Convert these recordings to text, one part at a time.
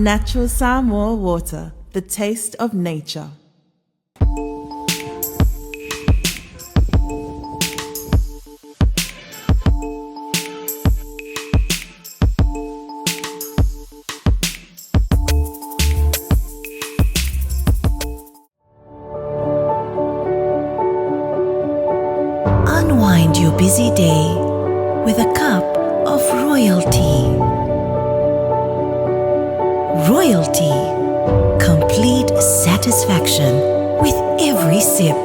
Natural Samoa water, the taste of nature. Unwind your busy day with a cup of royalty. Royalty, complete satisfaction with every sip.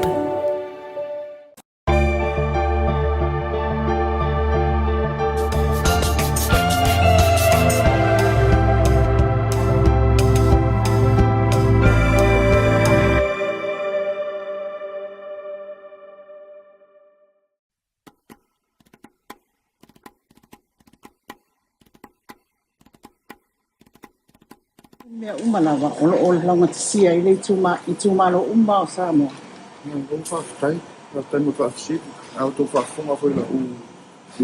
Mea uma lava, o launga tisia i le ituma lo uma o Samoa. Ngon whaafitai, whaafitai mo whaafisiri. Au tō whaafonga whai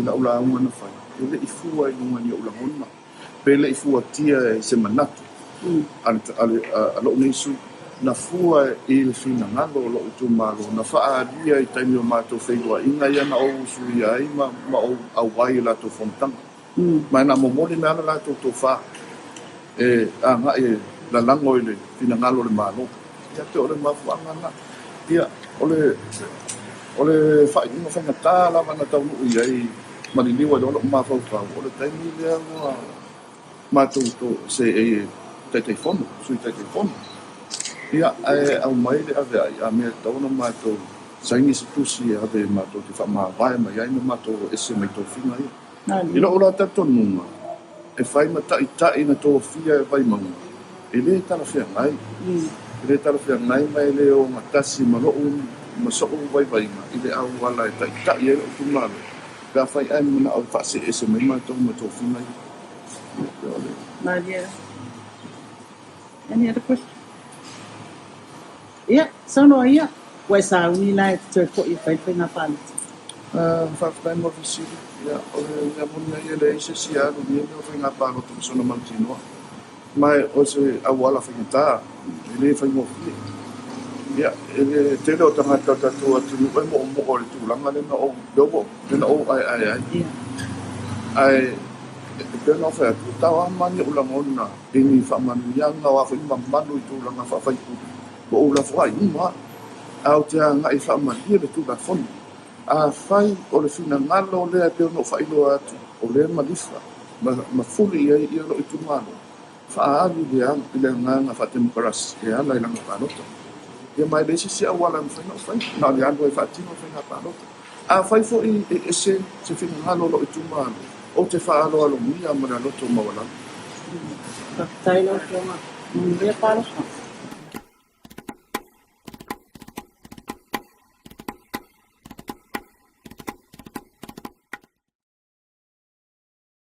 la ula unga na whai. E le i fua i unga ni ula honna. Pe le i fua tia e se manatu. Alo nesu, na fua i le whina ngalo lo ituma lo. Na whaaria i taimi o mātou whairua. Inga ia na o usui ai ma o awai la tō whontanga. Mai na momori me ana la tō wha. Nga la lango i le whina ngalo le mālo. Ia te ole mafuanga na. Ia, ole whainga whaingata la mana tau nui ai maniliwa le ole mawhauwhau. Ole taimi lea ngua mātou tō se teitei whono, sui teitei whono. Ia, au mai le ave ai, a mea tauna mātou saingi se tusi ave mātou te whamawai mai ai na mātou ese mai tō whinga ia. Ila ola tato nunga, e whai tai na tō whia e vai maunga. E le tala whia ngai. Ele tala whia ngai mai le o matasi maro'u masoko vai-vainga. Ile au wala e tai e o tumalo. Pea whai ai mana au whase ese mai mātou ma tō whina i. Nadia. Any other question? Yeah, sono ia. Wai sa uni lai te ko i whai whainga pālita. Whaafitai mo visiri. Ia, ole ngā muna ia le eise si alu ni e o whainga pālota sona maltinoa. Mai o se awala whaingatā. Ele whai mo whie. Ia, ele tele o tangata tatua tunu e mo o le tūlanga le na o dobo. Le na o ai. Ai, pena o whai atu. Tau amani ulangona. E ni whamanu ianga wa whai mamanu i tūlanga whai kudu. Ko ula whai ima. Au te anga i whamani le tūla whonu. A whai o le whina ngalo lea peo no whailo atu. O le malifa. Ma fuli ia lo i tūmano. Whaaari le nganga whatemukarasi e ala i langa pānota. Ia mai leisi si awala na whaina o whai. Nā le anu e whaatino o whaina pānota. A whai fo i ese se whina ngalo lo i tūmano. O te whaalo alo mia mana loto mawala. Tailo tonga. Mea pālosa.